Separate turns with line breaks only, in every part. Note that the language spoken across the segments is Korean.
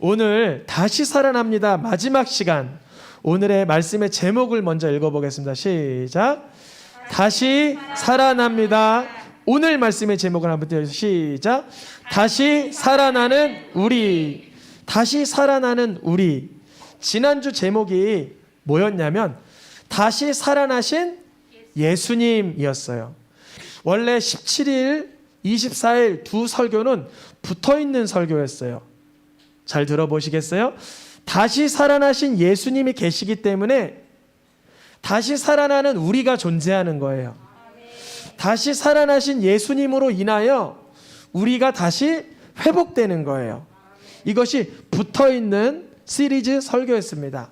오늘 다시 살아납니다. 마지막 시간. 오늘의 말씀의 제목을 먼저 읽어보겠습니다. 시작. 다시 살아납니다. 오늘 말씀의 제목을 한번 띄워주세요. 시작. 다시 살아나는 우리. 다시 살아나는 우리. 지난주 제목이 뭐였냐면 다시 살아나신 예수님이었어요. 원래 17일, 24일 두 설교는 붙어있는 설교였어요. 잘 들어보시겠어요? 다시 살아나신 예수님이 계시기 때문에 다시 살아나는 우리가 존재하는 거예요. 다시 살아나신 예수님으로 인하여 우리가 다시 회복되는 거예요. 이것이 붙어있는 시리즈 설교였습니다.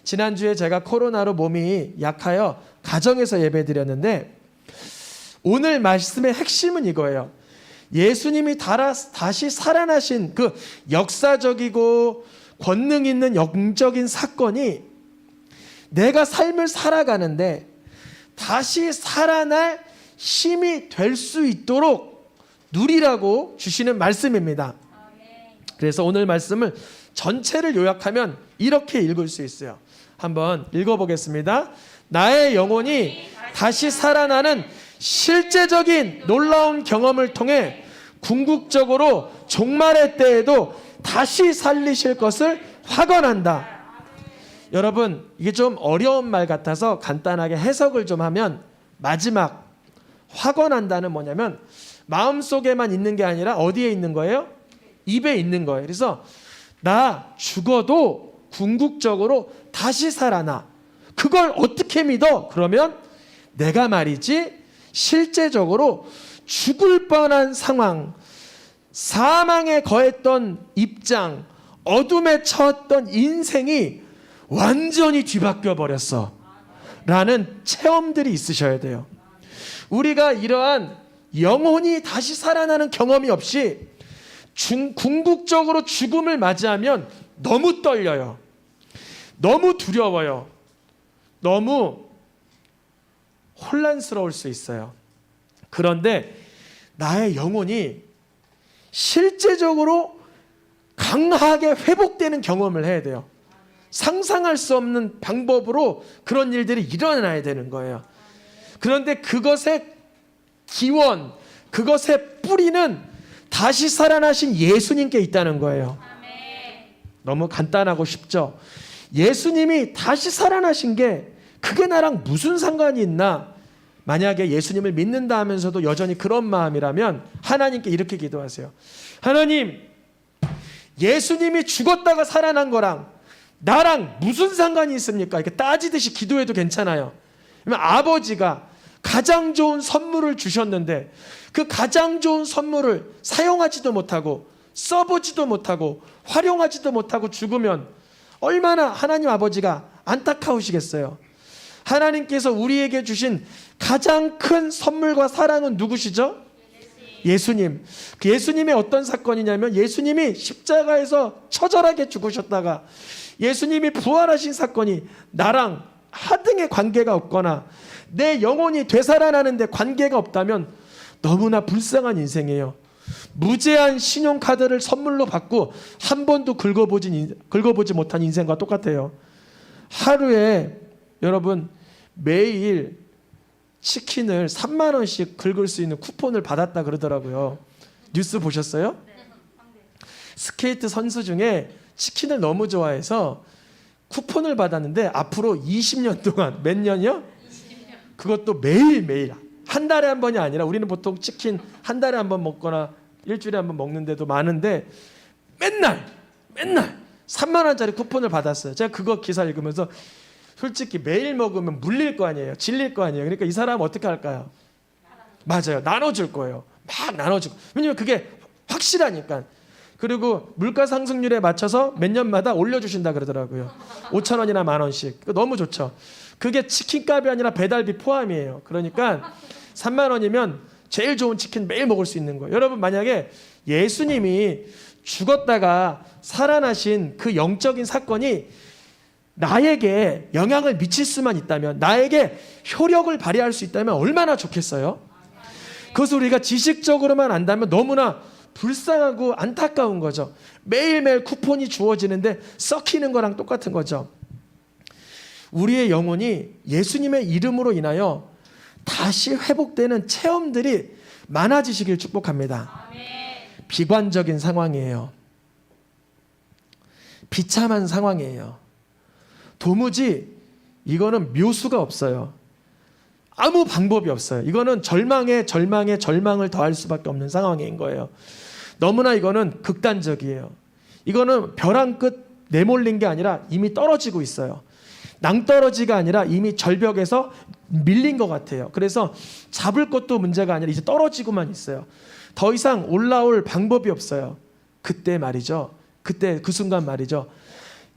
지난주에 제가 코로나로 몸이 약하여 가정에서 예배드렸는데 오늘 말씀의 핵심은 이거예요. 예수님이 다시 살아나신 그 역사적이고 권능 있는 영적인 사건이 내가 삶을 살아가는데 다시 살아날 힘이 될 수 있도록 누리라고 주시는 말씀입니다. 그래서 오늘 말씀을 전체를 요약하면 이렇게 읽을 수 있어요. 한번 읽어보겠습니다. 나의 영혼이 다시 살아나는 실제적인 놀라운 경험을 통해 궁극적으로 종말의 때에도 다시 살리실 것을 확언한다. 여러분, 이게 좀 어려운 말 같아서 간단하게 해석을 좀 하면 마지막 확언한다는 뭐냐면 마음속에만 있는 게 아니라 어디에 있는 거예요? 입에 있는 거예요. 그래서 나 죽어도 궁극적으로 다시 살아나. 그걸 어떻게 믿어? 그러면 내가 말이지 실제적으로 죽을 뻔한 상황, 사망에 거했던 입장, 어둠에 처했던 인생이 완전히 뒤바뀌어 버렸어 라는 체험들이 있으셔야 돼요. 우리가 이러한 영혼이 다시 살아나는 경험이 없이 궁극적으로 죽음을 맞이하면 너무 떨려요. 너무 두려워요. 너무 혼란스러울 수 있어요. 그런데 나의 영혼이 실제적으로 강하게 회복되는 경험을 해야 돼요. 상상할 수 없는 방법으로 그런 일들이 일어나야 되는 거예요. 그런데 그것의 기원, 그것의 뿌리는 다시 살아나신 예수님께 있다는 거예요. 너무 간단하고 쉽죠? 예수님이 다시 살아나신 게 그게 나랑 무슨 상관이 있나? 만약에 예수님을 믿는다 하면서도 여전히 그런 마음이라면 하나님께 이렇게 기도하세요. 하나님, 예수님이 죽었다가 살아난 거랑 나랑 무슨 상관이 있습니까? 이렇게 따지듯이 기도해도 괜찮아요. 아버지가 가장 좋은 선물을 주셨는데 그 가장 좋은 선물을 사용하지도 못하고 써보지도 못하고 활용하지도 못하고 죽으면 얼마나 하나님 아버지가 안타까우시겠어요. 하나님께서 우리에게 주신 가장 큰 선물과 사랑은 누구시죠? 예수님. 그 예수님의 어떤 사건이냐면 예수님이 십자가에서 처절하게 죽으셨다가 예수님이 부활하신 사건이 나랑 하등의 관계가 없거나 내 영혼이 되살아나는데 관계가 없다면 너무나 불쌍한 인생이에요. 무제한 신용카드를 선물로 받고 한 번도 긁어보지 못한 인생과 똑같아요. 하루에 여러분 매일 치킨을 3만 원씩 긁을 수 있는 쿠폰을 받았다 그러더라고요. 뉴스 보셨어요? 스케이트 선수 중에 치킨을 너무 좋아해서 쿠폰을 받았는데 앞으로 20년 동안 몇 년이요? 20년. 그것도 매일매일 한 달에 한 번이 아니라 우리는 보통 치킨 한 달에 한 번 먹거나 일주일에 한 번 먹는데도 많은데 맨날 3만 원짜리 쿠폰을 받았어요. 제가 그거 기사 읽으면서 솔직히 매일 먹으면 물릴 거 아니에요. 질릴 거 아니에요. 그러니까 이 사람은 어떻게 할까요? 맞아요. 나눠줄 거예요. 막 나눠주고. 왜냐면 그게 확실하니까. 그리고 물가 상승률에 맞춰서 몇 년마다 올려주신다 그러더라고요. 5천 원이나 만 원씩. 너무 좋죠. 그게 치킨값이 아니라 배달비 포함이에요. 그러니까 3만 원이면 제일 좋은 치킨 매일 먹을 수 있는 거예요. 여러분 만약에 예수님이 죽었다가 살아나신 그 영적인 사건이 나에게 영향을 미칠 수만 있다면, 나에게 효력을 발휘할 수 있다면 얼마나 좋겠어요? 그것을 우리가 지식적으로만 안다면 너무나 불쌍하고 안타까운 거죠. 매일매일 쿠폰이 주어지는데 썩히는 거랑 똑같은 거죠. 우리의 영혼이 예수님의 이름으로 인하여 다시 회복되는 체험들이 많아지시길 축복합니다. 비관적인 상황이에요. 비참한 상황이에요. 도무지 이거는 묘수가 없어요. 아무 방법이 없어요. 이거는 절망에 절망을 더할 수밖에 없는 상황인 거예요. 너무나 이거는 극단적이에요. 이거는 벼랑 끝 내몰린 게 아니라 이미 떨어지고 있어요. 낭떠러지가 아니라 이미 절벽에서 밀린 것 같아요. 그래서 잡을 것도 문제가 아니라 이제 떨어지고만 있어요. 더 이상 올라올 방법이 없어요. 그때 말이죠. 그때 그 순간 말이죠.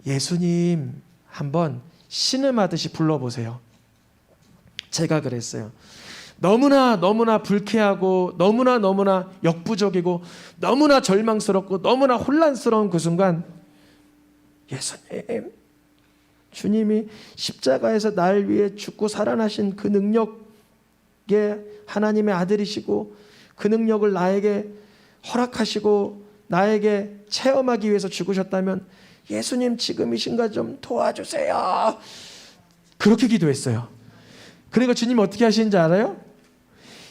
예수님 한번 신음하듯이 불러보세요. 제가 그랬어요. 너무나 불쾌하고 너무나 역부족이고 너무나 절망스럽고 너무나 혼란스러운 그 순간 예수님, 주님이 십자가에서 날 위해 죽고 살아나신 그 능력에 하나님의 아들이시고 그 능력을 나에게 허락하시고 나에게 체험하기 위해서 죽으셨다면 예수님 지금이신가 좀 도와주세요. 그렇게 기도했어요. 그러니까 주님 어떻게 하시는지 알아요?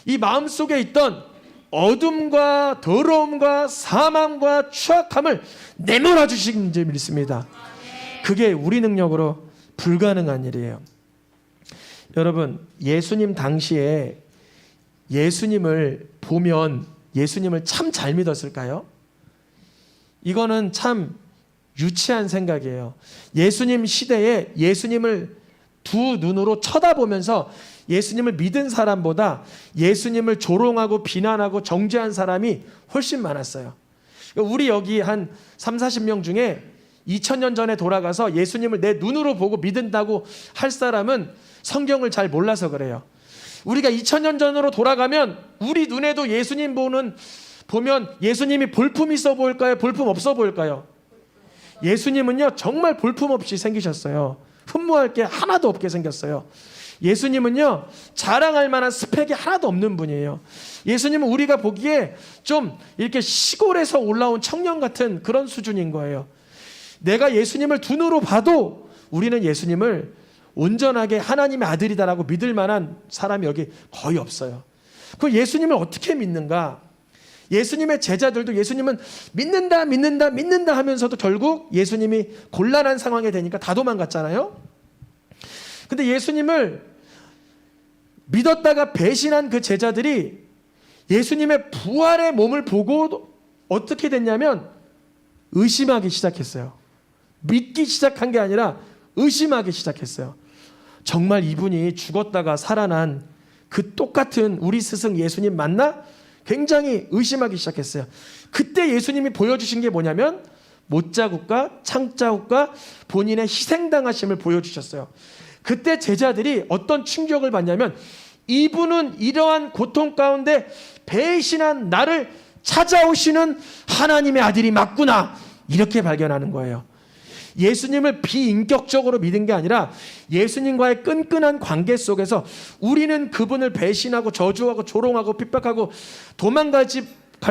이 마음속에 있던 어둠과 더러움과 사망과 추악함을 내몰아 주신 줄 믿습니다. 그게 우리 능력으로 불가능한 일이에요. 여러분, 예수님 당시에 예수님을 보면 예수님을 참 잘 믿었을까요? 이거는 참 유치한 생각이에요. 예수님 시대에 예수님을 두 눈으로 쳐다보면서 예수님을 믿은 사람보다 예수님을 조롱하고 비난하고 정죄한 사람이 훨씬 많았어요. 우리 여기 한 30-40명 중에 2000년 전에 돌아가서 예수님을 내 눈으로 보고 믿는다고 할 사람은 성경을 잘 몰라서 그래요. 우리가 2000년 전으로 돌아가면 우리 눈에도 예수님 보면 예수님이 볼품 있어 보일까요? 볼품 없어 보일까요? 예수님은요 정말 볼품 없이 생기셨어요. 흠모할 게 하나도 없게 생겼어요. 예수님은요 자랑할 만한 스펙이 하나도 없는 분이에요. 예수님은 우리가 보기에 좀 이렇게 시골에서 올라온 청년 같은 그런 수준인 거예요. 내가 예수님을 두 눈으로 봐도 우리는 예수님을 온전하게 하나님의 아들이다라고 믿을 만한 사람이 여기 거의 없어요. 그 예수님을 어떻게 믿는가? 예수님의 제자들도 예수님은 믿는다 하면서도 결국 예수님이 곤란한 상황이 되니까 다 도망갔잖아요. 근데 예수님을 믿었다가 배신한 그 제자들이 예수님의 부활의 몸을 보고 어떻게 됐냐면 의심하기 시작했어요. 믿기 시작한 게 아니라 의심하기 시작했어요. 정말 이분이 죽었다가 살아난 그 똑같은 우리 스승 예수님 맞나? 굉장히 의심하기 시작했어요. 그때 예수님이 보여주신 게 뭐냐면 못자국과 창자국과 본인의 희생당하심을 보여주셨어요. 그때 제자들이 어떤 충격을 받냐면 이분은 이러한 고통 가운데 배신한 나를 찾아오시는 하나님의 아들이 맞구나, 이렇게 발견하는 거예요. 예수님을 비인격적으로 믿은 게 아니라 예수님과의 끈끈한 관계 속에서 우리는 그분을 배신하고 저주하고 조롱하고 핍박하고 도망갈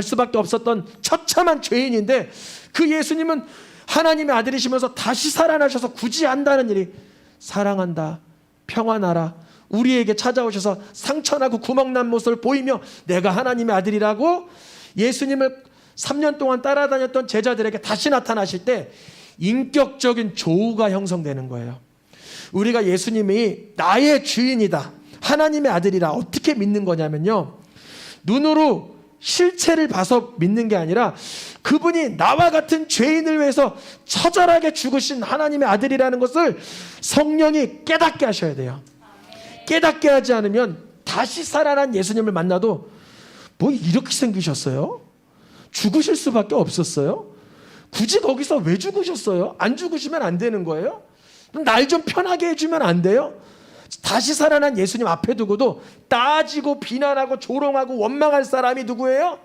수밖에 없었던 처참한 죄인인데 그 예수님은 하나님의 아들이시면서 다시 살아나셔서 굳이 한다는 일이 사랑한다, 평안하라, 우리에게 찾아오셔서 상처나고 구멍난 모습을 보이며 내가 하나님의 아들이라고 예수님을 3년 동안 따라다녔던 제자들에게 다시 나타나실 때 인격적인 조우가 형성되는 거예요. 우리가 예수님이 나의 주인이다, 하나님의 아들이라 어떻게 믿는 거냐면요, 눈으로 실체를 봐서 믿는 게 아니라 그분이 나와 같은 죄인을 위해서 처절하게 죽으신 하나님의 아들이라는 것을 성령이 깨닫게 하셔야 돼요. 깨닫게 하지 않으면 다시 살아난 예수님을 만나도 뭐 이렇게 생기셨어요? 죽으실 수밖에 없었어요? 굳이 거기서 왜 죽으셨어요? 안 죽으시면 안 되는 거예요? 날 좀 편하게 해주면 안 돼요? 다시 살아난 예수님 앞에 두고도 따지고 비난하고 조롱하고 원망할 사람이 누구예요?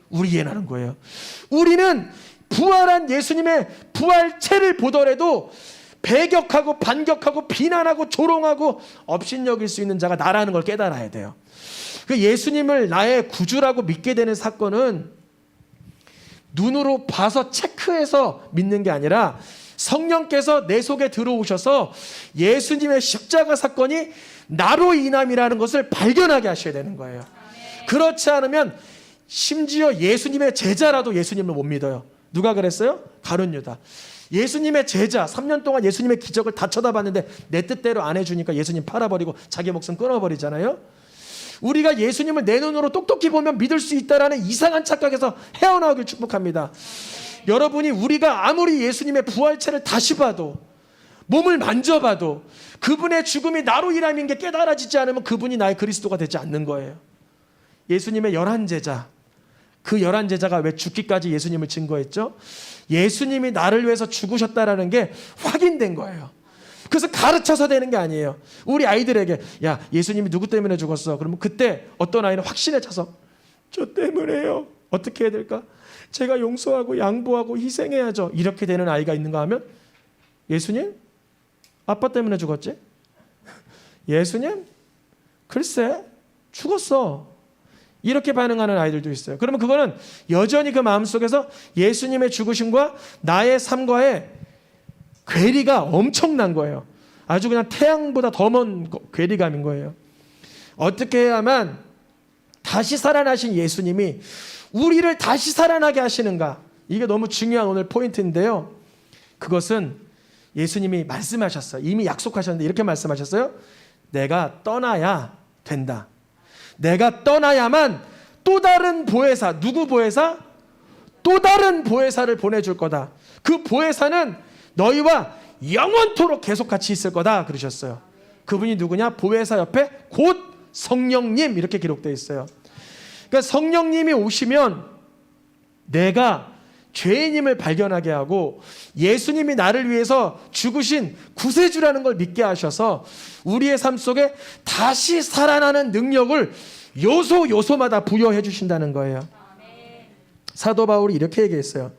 우리라는 거예요. 우리는 부활한 예수님의 부활체를 보더라도 배격하고 반격하고 비난하고 조롱하고 업신여길 수 있는 자가 나라는 걸 깨달아야 돼요. 그 예수님을 나의 구주라고 믿게 되는 사건은 눈으로 봐서 체크해서 믿는 게 아니라 성령께서 내 속에 들어오셔서 예수님의 십자가 사건이 나로 인함이라는 것을 발견하게 하셔야 되는 거예요. 그렇지 않으면 심지어 예수님의 제자라도 예수님을 못 믿어요. 누가 그랬어요? 가룟 유다. 예수님의 제자, 3년 동안 예수님의 기적을 다 쳐다봤는데 내 뜻대로 안 해주니까 예수님 팔아버리고 자기 목숨 끊어버리잖아요. 우리가 예수님을 내 눈으로 똑똑히 보면 믿을 수 있다라는 이상한 착각에서 헤어나오길 축복합니다. 여러분이 우리가 아무리 예수님의 부활체를 다시 봐도, 몸을 만져봐도 그분의 죽음이 나로 인함인 게 깨달아지지 않으면 그분이 나의 그리스도가 되지 않는 거예요. 예수님의 11제자, 그 11제자가 왜 죽기까지 예수님을 증거했죠? 예수님이 나를 위해서 죽으셨다라는 게 확인된 거예요. 그래서 가르쳐서 되는 게 아니에요. 우리 아이들에게 야, 예수님이 누구 때문에 죽었어? 그러면 그때 어떤 아이는 확신에 차서 저 때문에요. 어떻게 해야 될까? 제가 용서하고 양보하고 희생해야죠. 이렇게 되는 아이가 있는가 하면 예수님? 아빠 때문에 죽었지? 예수님? 글쎄 죽었어. 이렇게 반응하는 아이들도 있어요. 그러면 그거는 여전히 그 마음속에서 예수님의 죽으심과 나의 삶과의 괴리가 엄청난 거예요. 아주 그냥 태양보다 더 먼 괴리감인 거예요. 어떻게 해야만 다시 살아나신 예수님이 우리를 다시 살아나게 하시는가? 이게 너무 중요한 오늘 포인트인데요. 그것은 예수님이 말씀하셨어요. 이미 약속하셨는데 이렇게 말씀하셨어요. 내가 떠나야 된다. 내가 떠나야만 또 다른 보혜사, 누구 보혜사? 또 다른 보혜사를 보내줄 거다. 그 보혜사는 너희와 영원토록 계속 같이 있을 거다 그러셨어요. 그분이 누구냐? 보혜사 옆에 곧 성령님 이렇게 기록되어 있어요. 그러니까 성령님이 오시면 내가 죄인임을 발견하게 하고 예수님이 나를 위해서 죽으신 구세주라는 걸 믿게 하셔서 우리의 삶 속에 다시 살아나는 능력을 요소마다 부여해 주신다는 거예요. 사도 바울이 이렇게 얘기했어요.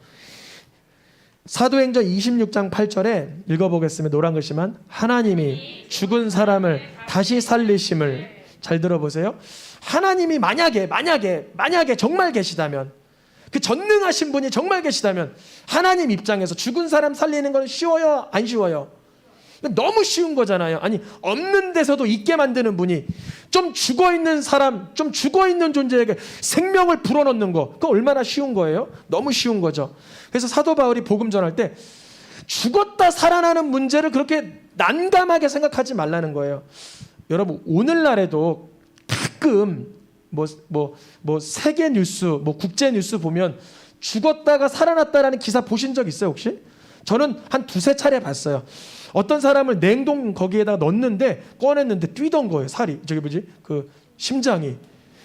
사도행전 26장 8절에 읽어보겠습니다. 노란 글씨만. 하나님이 죽은 사람을 다시 살리심을, 잘 들어보세요. 하나님이 만약에 정말 계시다면, 그 전능하신 분이 정말 계시다면 하나님 입장에서 죽은 사람 살리는 건 쉬워요? 안 쉬워요? 너무 쉬운 거잖아요. 아니, 없는 데서도 있게 만드는 분이 좀 죽어있는 사람, 좀 죽어있는 존재에게 생명을 불어넣는 거, 그거 얼마나 쉬운 거예요? 너무 쉬운 거죠. 그래서 사도 바울이 복음 전할 때 죽었다 살아나는 문제를 그렇게 난감하게 생각하지 말라는 거예요. 여러분, 오늘날에도 가끔 세계 뉴스, 국제 뉴스 보면 죽었다가 살아났다라는 기사 보신 적 있어요, 혹시? 저는 한 두세 차례 봤어요. 어떤 사람을 냉동 거기에다가 넣었는데 꺼냈는데 뛰던 거예요, 살이. 그 심장이.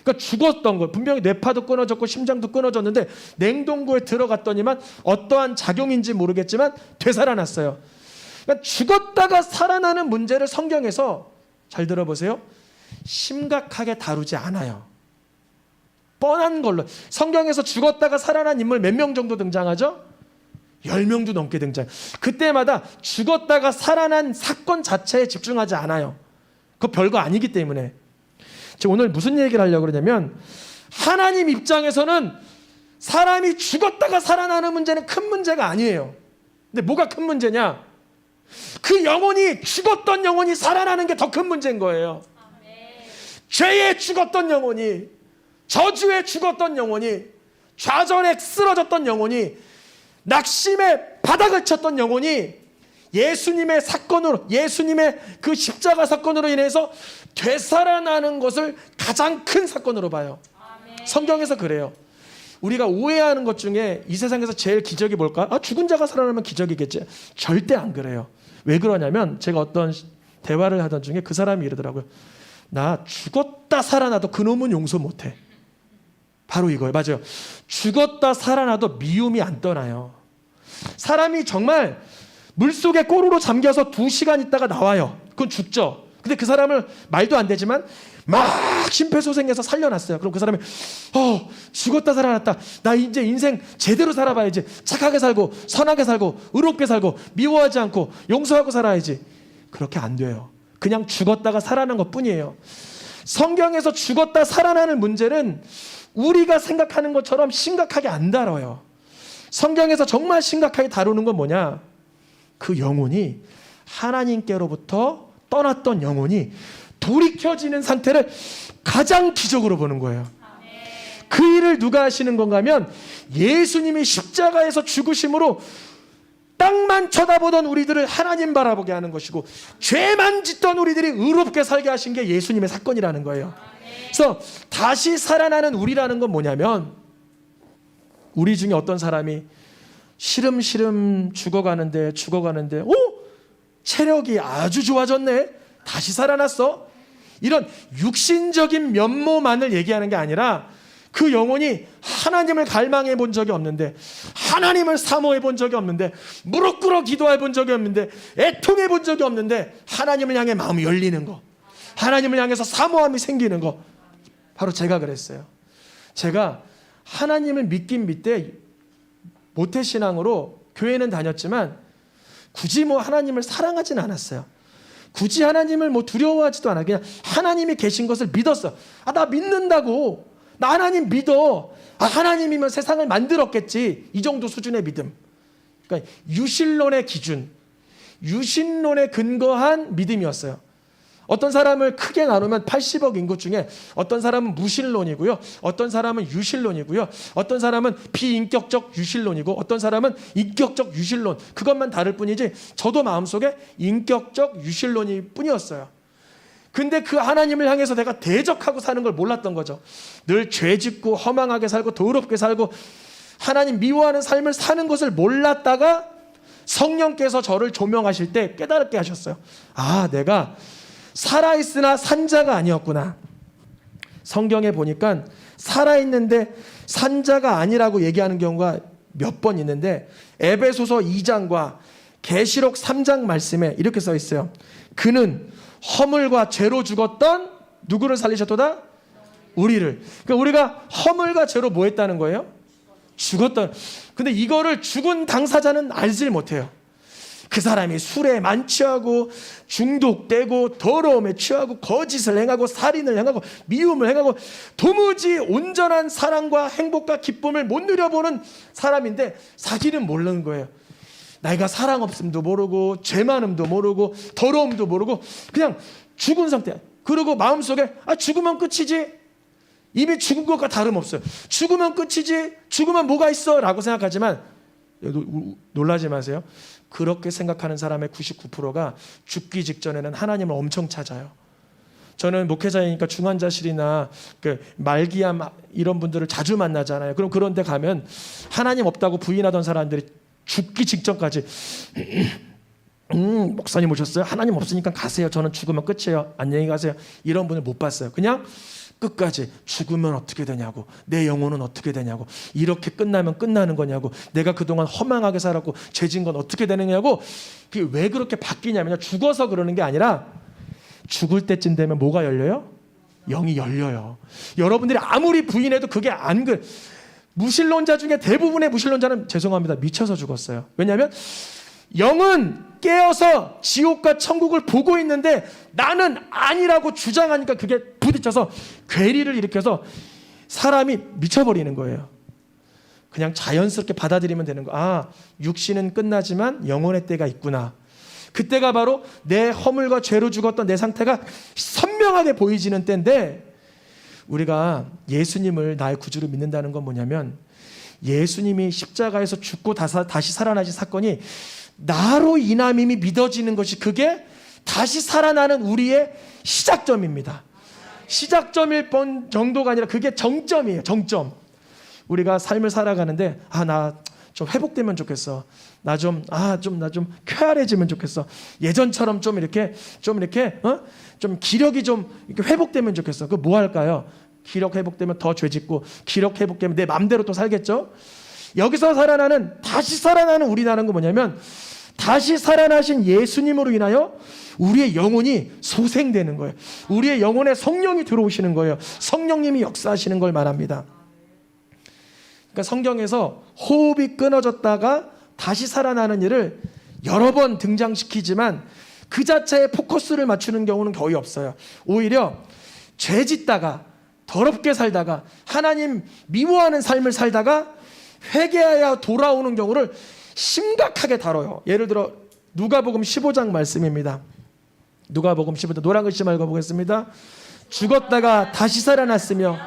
그러니까 죽었던 거예요. 분명히 뇌파도 끊어졌고 심장도 끊어졌는데 냉동고에 들어갔더니만 어떠한 작용인지 모르겠지만 되살아났어요. 그러니까 죽었다가 살아나는 문제를 성경에서, 잘 들어보세요, 심각하게 다루지 않아요. 뻔한 걸로. 성경에서 죽었다가 살아난 인물 몇 명 정도 등장하죠? 10명도 넘게 등장. 그때마다 죽었다가 살아난 사건 자체에 집중하지 않아요. 그거 별거 아니기 때문에. 제가 오늘 무슨 얘기를 하려고 그러냐면, 하나님 입장에서는 사람이 죽었다가 살아나는 문제는 큰 문제가 아니에요. 근데 뭐가 큰 문제냐? 그 영혼이, 죽었던 영혼이 살아나는 게 더 큰 문제인 거예요. 죄에 죽었던 영혼이, 저주에 죽었던 영혼이, 좌절에 쓰러졌던 영혼이, 낙심의 바닥을 쳤던 영혼이 예수님의 사건으로, 예수님의 그 십자가 사건으로 인해서 되살아나는 것을 가장 큰 사건으로 봐요. 성경에서 그래요. 우리가 오해하는 것 중에 이 세상에서 제일 기적이 뭘까? 죽은 자가 살아나면 기적이겠지. 절대 안 그래요. 왜 그러냐면, 제가 어떤 대화를 하던 중에 그 사람이 이러더라고요. 나 죽었다 살아나도 그놈은 용서 못해. 바로 이거예요. 맞아요. 죽었다 살아나도 미움이 안 떠나요. 사람이 정말 물속에 꼬르로 잠겨서 2시간 있다가 나와요. 그건 죽죠. 근데 그 사람을 말도 안 되지만 막 심폐소생해서 살려놨어요. 그럼 그 사람이 죽었다 살아났다. 나 이제 인생 제대로 살아봐야지. 착하게 살고 선하게 살고 의롭게 살고 미워하지 않고 용서하고 살아야지. 그렇게 안 돼요. 그냥 죽었다가 살아난 것뿐이에요. 성경에서 죽었다 살아나는 문제는 우리가 생각하는 것처럼 심각하게 안 다뤄요. 성경에서 정말 심각하게 다루는 건 뭐냐? 그 영혼이 하나님께로부터 떠났던 영혼이 돌이켜지는 상태를 가장 기적으로 보는 거예요. 그 일을 누가 하시는 건가 하면 예수님이 십자가에서 죽으심으로 땅만 쳐다보던 우리들을 하나님 바라보게 하는 것이고, 죄만 짓던 우리들이 의롭게 살게 하신 게 예수님의 사건이라는 거예요. 그래서 다시 살아나는 우리라는 건 뭐냐면, 우리 중에 어떤 사람이 시름시름 죽어가는데 체력이 아주 좋아졌네, 다시 살아났어, 이런 육신적인 면모만을 얘기하는 게 아니라 그 영혼이 하나님을 갈망해 본 적이 없는데, 하나님을 사모해 본 적이 없는데, 무릎 꿇어 기도해 본 적이 없는데, 애통해 본 적이 없는데 하나님을 향해 마음이 열리는 거, 하나님을 향해서 사모함이 생기는 거, 바로 제가 그랬어요. 제가 하나님을 믿긴 믿되 모태신앙으로 교회는 다녔지만 굳이 하나님을 사랑하지는 않았어요. 굳이 하나님을 두려워하지도 않아요. 그냥 하나님이 계신 것을 믿었어. 나 믿는다고, 나 하나님 믿어, 하나님이면 세상을 만들었겠지, 이 정도 수준의 믿음. 그러니까 유실론의 기준, 유신론에 근거한 믿음이었어요. 어떤 사람을 크게 나누면 80억 인구 중에 어떤 사람은 무신론이고요, 어떤 사람은 유신론이고요, 어떤 사람은 비인격적 유신론이고, 어떤 사람은 인격적 유신론, 그것만 다를 뿐이지 저도 마음속에 인격적 유신론일 뿐이었어요. 근데 그 하나님을 향해서 내가 대적하고 사는 걸 몰랐던 거죠. 늘 죄짓고 허망하게 살고 더럽게 살고 하나님 미워하는 삶을 사는 것을 몰랐다가 성령께서 저를 조명하실 때 깨달게 하셨어요. 내가 살아있으나 산자가 아니었구나. 성경에 보니까 살아있는데 산자가 아니라고 얘기하는 경우가 몇 번 있는데, 에베소서 2장과 계시록 3장 말씀에 이렇게 써 있어요. 그는 허물과 죄로 죽었던 누구를 살리셨도다? 우리를. 그러니까 우리가 허물과 죄로 뭐 했다는 거예요? 죽었던. 근데 이거를 죽은 당사자는 알질 못해요. 그 사람이 술에 만취하고 중독되고 더러움에 취하고 거짓을 행하고 살인을 행하고 미움을 행하고 도무지 온전한 사랑과 행복과 기쁨을 못 누려보는 사람인데 자기는 모르는 거예요. 내가 사랑 없음도 모르고 죄 많음도 모르고 더러움도 모르고 그냥 죽은 상태야. 그리고 마음속에 죽으면 끝이지, 이미 죽은 것과 다름없어요. 죽으면 끝이지, 죽으면 뭐가 있어 라고 생각하지만 놀라지 마세요. 그렇게 생각하는 사람의 99%가 죽기 직전에는 하나님을 엄청 찾아요. 저는 목회자이니까 중환자실이나 말기암 이런 분들을 자주 만나잖아요. 그럼 그런 데 가면 하나님 없다고 부인하던 사람들이 죽기 직전까지 목사님 오셨어요? 하나님 없으니까 가세요. 저는 죽으면 끝이에요. 안녕히 가세요. 이런 분을 못 봤어요. 그냥 끝까지 죽으면 어떻게 되냐고, 내 영혼은 어떻게 되냐고, 이렇게 끝나면 끝나는 거냐고, 내가 그동안 허망하게 살았고 죄진 건 어떻게 되느냐고. 그게 왜 그렇게 바뀌냐면 죽어서 그러는 게 아니라 죽을 때쯤 되면 뭐가 열려요? 영이 열려요. 여러분들이 아무리 부인해도 그게 안 그래. 무신론자 중에 대부분의 무신론자는 죄송합니다, 미쳐서 죽었어요. 왜냐하면 영은 깨어서 지옥과 천국을 보고 있는데 나는 아니라고 주장하니까 그게 부딪혀서 괴리를 일으켜서 사람이 미쳐버리는 거예요. 그냥 자연스럽게 받아들이면 되는 거. 육신은 끝나지만 영혼의 때가 있구나. 그때가 바로 내 허물과 죄로 죽었던 내 상태가 선명하게 보이지는 때인데, 우리가 예수님을 나의 구주로 믿는다는 건 뭐냐면, 예수님이 십자가에서 죽고 다시 살아나신 사건이 나로 인함임이 믿어지는 것이, 그게 다시 살아나는 우리의 시작점입니다. 시작점일 뻔 정도가 아니라 그게 정점이에요. 정점. 우리가 삶을 살아가는데 나 좀 회복되면 좋겠어. 나 좀 쾌활해지면 좋겠어. 예전처럼 좀 이렇게 좀 기력이 좀 이렇게 회복되면 좋겠어. 그 뭐 할까요? 기력 회복되면 더 죄짓고, 기력 회복되면 내 맘대로 또 살겠죠. 여기서 다시 살아나는 우리라는 건 뭐냐면, 다시 살아나신 예수님으로 인하여 우리의 영혼이 소생되는 거예요. 우리의 영혼에 성령이 들어오시는 거예요. 성령님이 역사하시는 걸 말합니다. 그러니까 성경에서 호흡이 끊어졌다가 다시 살아나는 일을 여러 번 등장시키지만 그 자체에 포커스를 맞추는 경우는 거의 없어요. 오히려 죄 짓다가 더럽게 살다가 하나님 미워하는 삶을 살다가 회개하여 돌아오는 경우를 심각하게 다뤄요. 예를 들어 누가복음 15장 말씀입니다. 누가복음 15장 노란 글씨 말고 보겠습니다. 죽었다가 다시 살아났으며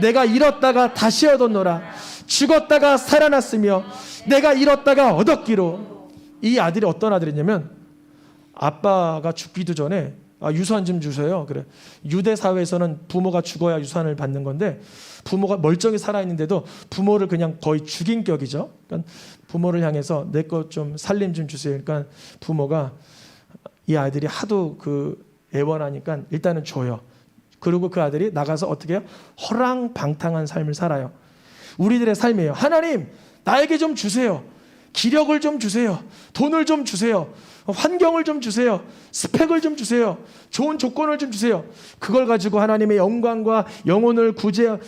내가 잃었다가 다시 얻었노라. 죽었다가 살아났으며 내가 잃었다가 얻었기로. 이 아들이 어떤 아들이냐면 아빠가 죽기도 전에 유산 좀 주세요. 그래. 유대 사회에서는 부모가 죽어야 유산을 받는 건데 부모가 멀쩡히 살아있는데도 부모를 그냥 거의 죽인 격이죠. 그러니까 부모를 향해서 내 것 좀 살림 좀 주세요. 그러니까 부모가 이 아들이 하도 그 애원하니까 일단은 줘요. 그리고 그 아들이 나가서 어떻게 해요? 허랑방탕한 삶을 살아요. 우리들의 삶이에요. 하나님 나에게 좀 주세요. 기력을 좀 주세요. 돈을 좀 주세요. 환경을 좀 주세요. 스펙을 좀 주세요. 좋은 조건을 좀 주세요. 그걸 가지고 하나님의 영광과 영혼을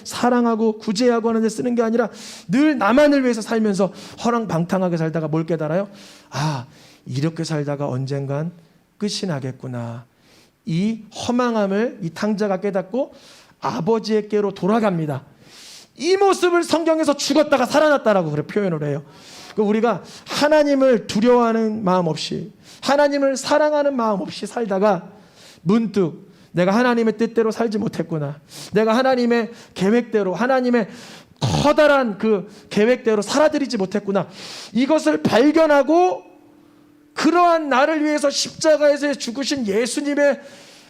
사랑하고 구제하고 하는 데 쓰는 게 아니라 늘 나만을 위해서 살면서 허랑방탕하게 살다가 뭘 깨달아요? 아, 이렇게 살다가 언젠간 끝이 나겠구나. 이 허망함을 이 탕자가 깨닫고 아버지에게로 돌아갑니다. 이 모습을 성경에서 죽었다가 살아났다라고 그래 표현을 해요. 우리가 하나님을 두려워하는 마음 없이 하나님을 사랑하는 마음 없이 살다가 문득 내가 하나님의 뜻대로 살지 못했구나. 내가 하나님의 계획대로 하나님의 커다란 그 계획대로 살아들이지 못했구나. 이것을 발견하고 그러한 나를 위해서 십자가에서 죽으신 예수님의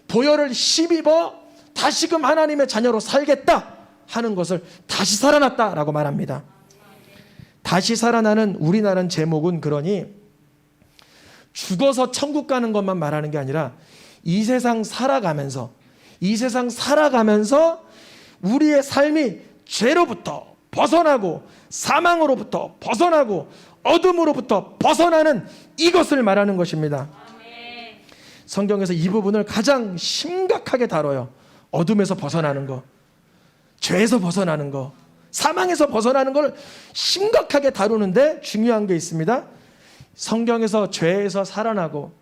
보혈을 힘입어 다시금 하나님의 자녀로 살겠다 하는 것을 다시 살아났다라고 말합니다. 다시 살아나는 우리나라는 제목은 그러니 죽어서 천국 가는 것만 말하는 게 아니라 이 세상 살아가면서 우리의 삶이 죄로부터 벗어나고 사망으로부터 벗어나고 어둠으로부터 벗어나는 이것을 말하는 것입니다. 성경에서 이 부분을 가장 심각하게 다뤄요. 어둠에서 벗어나는 거, 죄에서 벗어나는 거, 사망에서 벗어나는 걸 심각하게 다루는데 중요한 게 있습니다. 성경에서 죄에서 살아나고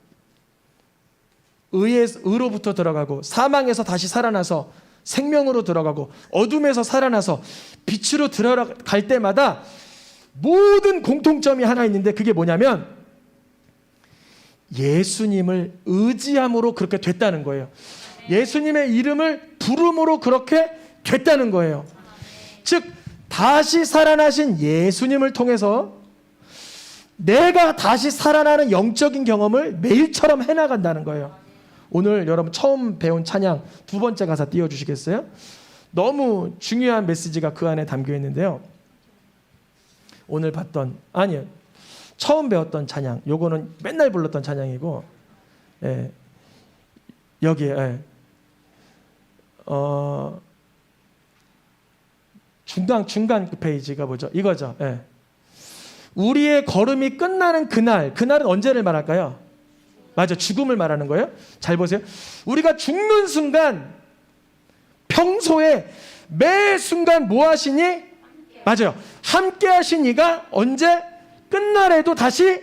의로부터 들어가고 사망에서 다시 살아나서 생명으로 들어가고 어둠에서 살아나서 빛으로 들어갈 때마다 모든 공통점이 하나 있는데 그게 뭐냐면 예수님을 의지함으로 그렇게 됐다는 거예요. 예수님의 이름을 부름으로 그렇게 됐다는 거예요. 즉 다시 살아나신 예수님을 통해서 내가 다시 살아나는 영적인 경험을 매일처럼 해나간다는 거예요. 오늘 여러분 처음 배운 찬양 두 번째 가사 띄워주시겠어요? 너무 중요한 메시지가 그 안에 담겨 있는데요. 오늘 처음 배웠던 찬양, 요거는 맨날 불렀던 찬양이고, 여기에 중간 그 페이지가 뭐죠? 이거죠. 우리의 걸음이 끝나는 그날은 언제를 말할까요? 맞아, 죽음을 말하는 거예요. 잘 보세요. 우리가 죽는 순간 평소에 매 순간 뭐 하시니? 맞아요. 함께 하신 이가 언제? 끝날에도 다시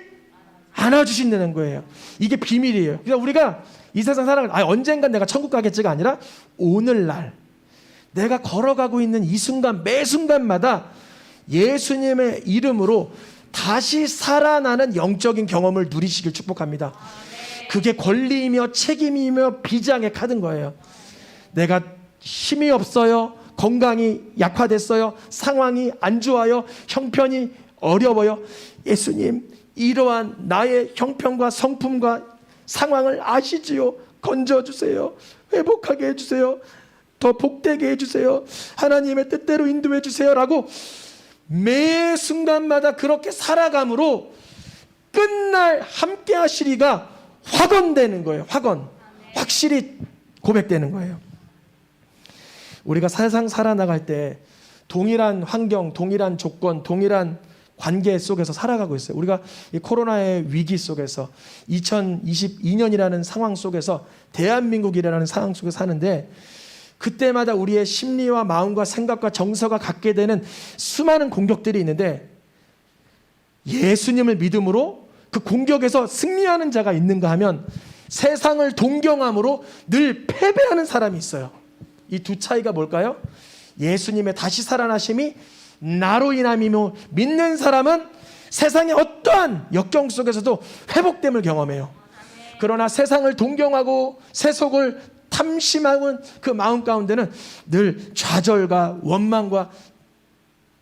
안아주신다는 거예요. 이게 비밀이에요. 그러니까 우리가 이 세상 살아갈 언젠간 내가 천국 가겠지가 아니라 오늘날 내가 걸어가고 있는 이 순간 매 순간마다 예수님의 이름으로 다시 살아나는 영적인 경험을 누리시길 축복합니다. 그게 권리이며 책임이며 비장의 카드인 거예요. 내가 힘이 없어요. 건강이 약화됐어요. 상황이 안 좋아요. 형편이 어려워요. 예수님, 이러한 나의 형편과 성품과 상황을 아시지요. 건져주세요. 회복하게 해주세요. 더 복되게 해주세요. 하나님의 뜻대로 인도해 주세요. 라고 매 순간마다 그렇게 살아감으로 끝날 함께 하시리가 확언되는 거예요. 확실히 고백되는 거예요. 우리가 세상 살아나갈 때 동일한 환경, 동일한 조건, 동일한 관계 속에서 살아가고 있어요. 우리가 이 코로나의 위기 속에서 2022년이라는 상황 속에서 대한민국이라는 상황 속에서 사는데 그때마다 우리의 심리와 마음과 생각과 정서가 갖게 되는 수많은 공격들이 있는데 예수님을 믿음으로 그 공격에서 승리하는 자가 있는가 하면 세상을 동경함으로 늘 패배하는 사람이 있어요. 이 두 차이가 뭘까요? 예수님의 다시 살아나심이 나로 인함이며 믿는 사람은 세상의 어떠한 역경 속에서도 회복됨을 경험해요. 그러나 세상을 동경하고 세속을 탐심하는 그 마음 가운데는 늘 좌절과 원망과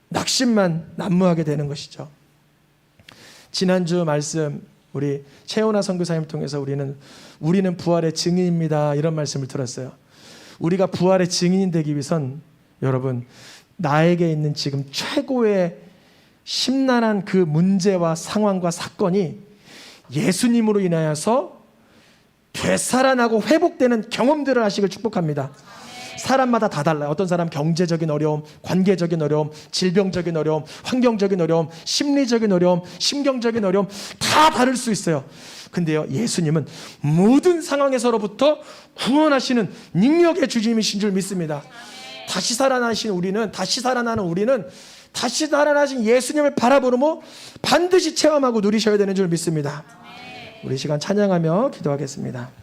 낙심만 난무하게 되는 것이죠. 지난주 말씀 우리 최원아 선교사님 통해서 우리는 부활의 증인입니다, 이런 말씀을 들었어요. 우리가 부활의 증인이 되기 위해선 여러분, 나에게 있는 지금 최고의 심란한 그 문제와 상황과 사건이 예수님으로 인하여서 되살아나고 회복되는 경험들을 하시길 축복합니다. 사람마다 다 달라요. 어떤 사람 경제적인 어려움, 관계적인 어려움, 질병적인 어려움, 환경적인 어려움, 심리적인 어려움, 심경적인 어려움 다 다를 수 있어요. 근데요, 예수님은 모든 상황에서로부터 구원하시는 능력의 주님이신 줄 믿습니다. 다시 살아나신 우리는, 다시 살아나는 우리는 다시 살아나신 예수님을 바라보며 반드시 체험하고 누리셔야 되는 줄 믿습니다. 우리 시간 찬양하며 기도하겠습니다.